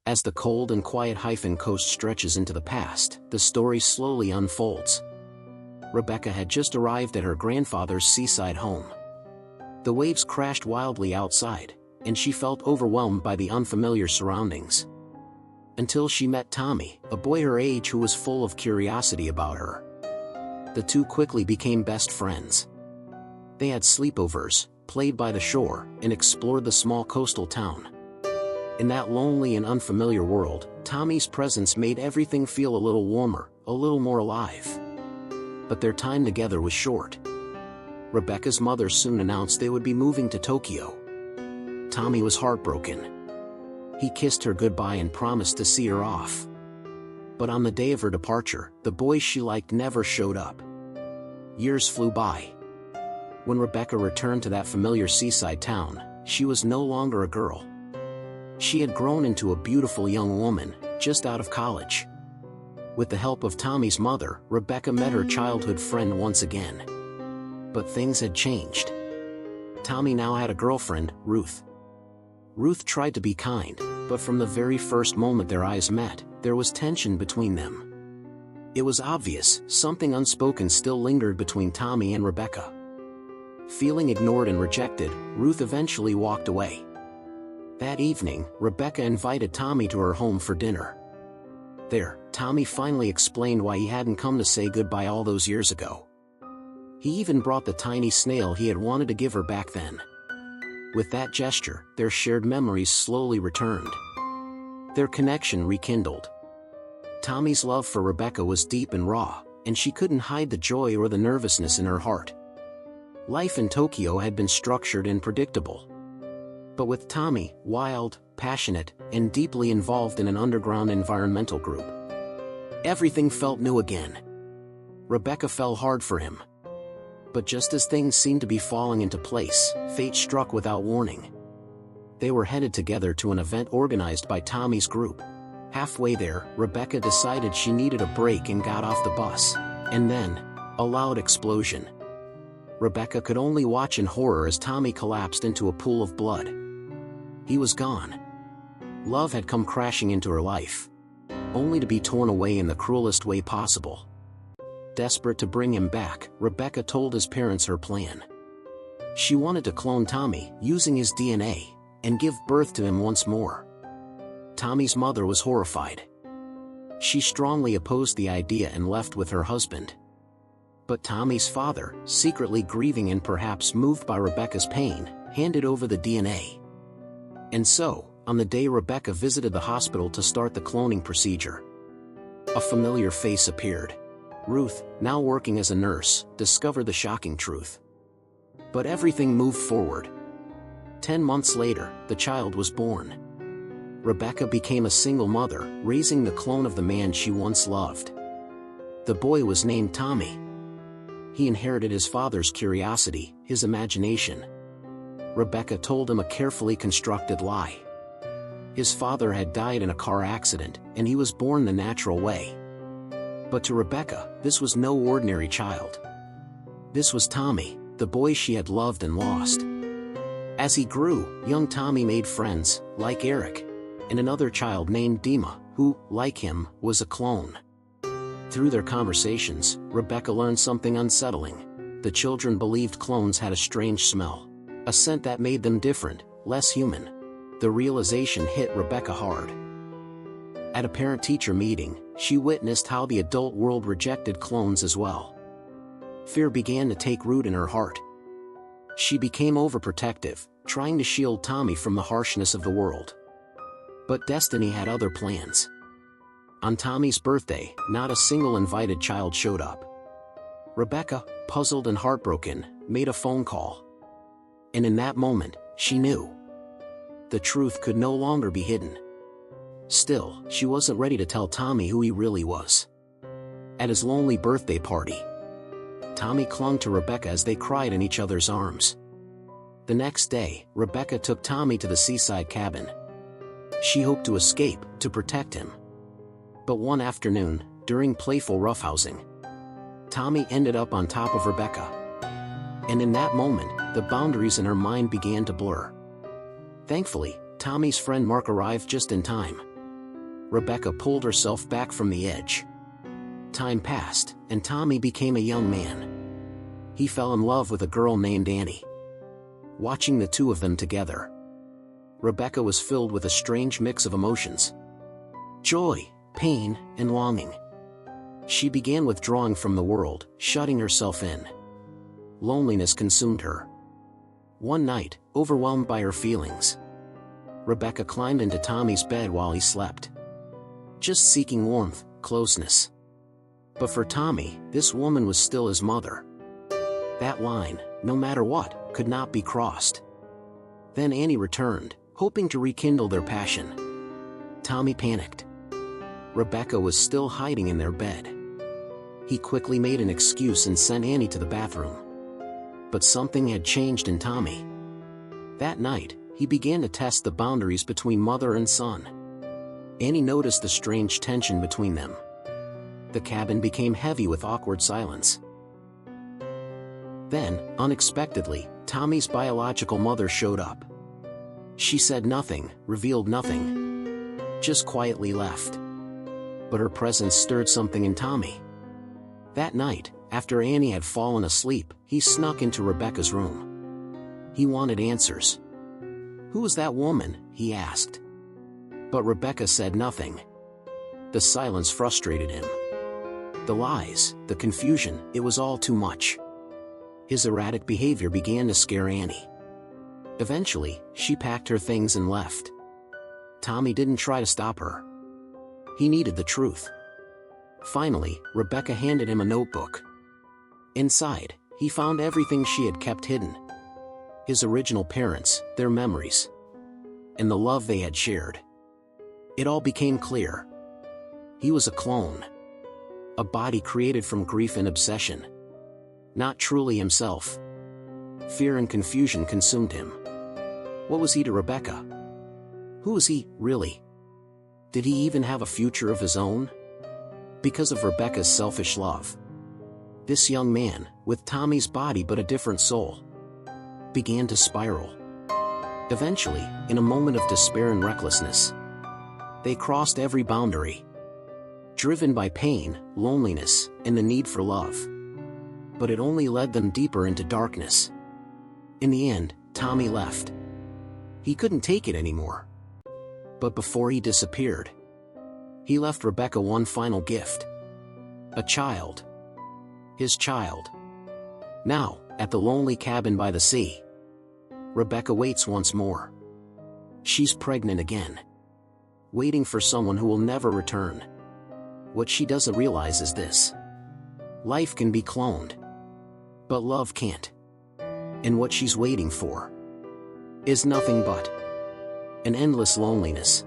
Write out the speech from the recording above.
As the cold and quiet Hyphen coast stretches into the past, the story slowly unfolds. Rebecca had just arrived at her grandfather's seaside home. The waves crashed wildly outside, and she felt overwhelmed by the unfamiliar surroundings. Until she met Tommy, a boy her age who was full of curiosity about her. The two quickly became best friends. They had sleepovers, played by the shore, and explored the small coastal town. In that lonely and unfamiliar world, Tommy's presence made everything feel a little warmer, a little more alive. But their time together was short. Rebecca's mother soon announced they would be moving to Tokyo. Tommy was heartbroken. He kissed her goodbye and promised to see her off. But on the day of her departure, the boy she liked never showed up. Years flew by. When Rebecca returned to that familiar seaside town, she was no longer a girl. She had grown into a beautiful young woman, just out of college. With the help of Tommy's mother, Rebecca met her childhood friend once again. But things had changed. Tommy now had a girlfriend, Ruth. Ruth tried to be kind, but from the very first moment their eyes met, there was tension between them. It was obvious, something unspoken still lingered between Tommy and Rebecca. Feeling ignored and rejected, Ruth eventually walked away. That evening, Rebecca invited Tommy to her home for dinner. There, Tommy finally explained why he hadn't come to say goodbye all those years ago. He even brought the tiny snail he had wanted to give her back then. With that gesture, their shared memories slowly returned. Their connection rekindled. Tommy's love for Rebecca was deep and raw, and she couldn't hide the joy or the nervousness in her heart. Life in Tokyo had been structured and predictable. But with Tommy, wild, passionate, and deeply involved in an underground environmental group, everything felt new again. Rebecca fell hard for him. But just as things seemed to be falling into place, fate struck without warning. They were headed together to an event organized by Tommy's group. Halfway there, Rebecca decided she needed a break and got off the bus. And then, a loud explosion. Rebecca could only watch in horror as Tommy collapsed into a pool of blood. He was gone. Love had come crashing into her life, only to be torn away in the cruelest way possible. Desperate to bring him back, Rebecca told his parents her plan. She wanted to clone Tommy, using his DNA, and give birth to him once more. Tommy's mother was horrified. She strongly opposed the idea and left with her husband. But Tommy's father, secretly grieving and perhaps moved by Rebecca's pain, handed over the DNA. And so, on the day Rebecca visited the hospital to start the cloning procedure, a familiar face appeared. Ruth, now working as a nurse, discovered the shocking truth. But everything moved forward. 10 months later, the child was born. Rebecca became a single mother, raising the clone of the man she once loved. The boy was named Tommy. He inherited his father's curiosity, his imagination. Rebecca told him a carefully constructed lie. His father had died in a car accident, and he was born the natural way. But to Rebecca, this was no ordinary child. This was Tommy, the boy she had loved and lost. As he grew, young Tommy made friends, like Eric, and another child named Dima, who, like him, was a clone. Through their conversations, Rebecca learned something unsettling. The children believed clones had a strange smell. A scent that made them different, less human. The realization hit Rebecca hard. At a parent-teacher meeting, she witnessed how the adult world rejected clones as well. Fear began to take root in her heart. She became overprotective, trying to shield Tommy from the harshness of the world. But destiny had other plans. On Tommy's birthday, not a single invited child showed up. Rebecca, puzzled and heartbroken, made a phone call. And in that moment, she knew. The truth could no longer be hidden. Still, she wasn't ready to tell Tommy who he really was. At his lonely birthday party, Tommy clung to Rebecca as they cried in each other's arms. The next day, Rebecca took Tommy to the seaside cabin. She hoped to escape, to protect him. But one afternoon, during playful roughhousing, Tommy ended up on top of Rebecca. And in that moment, the boundaries in her mind began to blur. Thankfully, Tommy's friend Mark arrived just in time. Rebecca pulled herself back from the edge. Time passed, and Tommy became a young man. He fell in love with a girl named Annie. Watching the two of them together, Rebecca was filled with a strange mix of emotions: joy, pain, and longing. She began withdrawing from the world, shutting herself in. Loneliness consumed her. One night, overwhelmed by her feelings, Rebecca climbed into Tommy's bed while he slept, just seeking warmth, closeness. But for Tommy, this woman was still his mother. That line, no matter what, could not be crossed. Then Annie returned, hoping to rekindle their passion. Tommy panicked. Rebecca was still hiding in their bed. He quickly made an excuse and sent Annie to the bathroom. But something had changed in Tommy. That night, he began to test the boundaries between mother and son. Annie noticed the strange tension between them. The cabin became heavy with awkward silence. Then, unexpectedly, Tommy's biological mother showed up. She said nothing, revealed nothing, just quietly left. But her presence stirred something in Tommy. That night, after Annie had fallen asleep, he snuck into Rebecca's room. He wanted answers. "Who was that woman?" he asked. But Rebecca said nothing. The silence frustrated him. The lies, the confusion, it was all too much. His erratic behavior began to scare Annie. Eventually, she packed her things and left. Tommy didn't try to stop her. He needed the truth. Finally, Rebecca handed him a notebook. Inside, he found everything she had kept hidden: his original parents, their memories, and the love they had shared. It all became clear. He was a clone. A body created from grief and obsession. Not truly himself. Fear and confusion consumed him. What was he to Rebecca? Who was he, really? Did he even have a future of his own? Because of Rebecca's selfish love, this young man, with Tommy's body but a different soul, began to spiral. Eventually, in a moment of despair and recklessness, they crossed every boundary. Driven by pain, loneliness, and the need for love. But it only led them deeper into darkness. In the end, Tommy left. He couldn't take it anymore. But before he disappeared, he left Rebecca one final gift. A child. His child. Now, at the lonely cabin by the sea, Rebecca waits once more. She's pregnant again. Waiting for someone who will never return. What she doesn't realize is this: life can be cloned, but love can't. And what she's waiting for is nothing but an endless loneliness.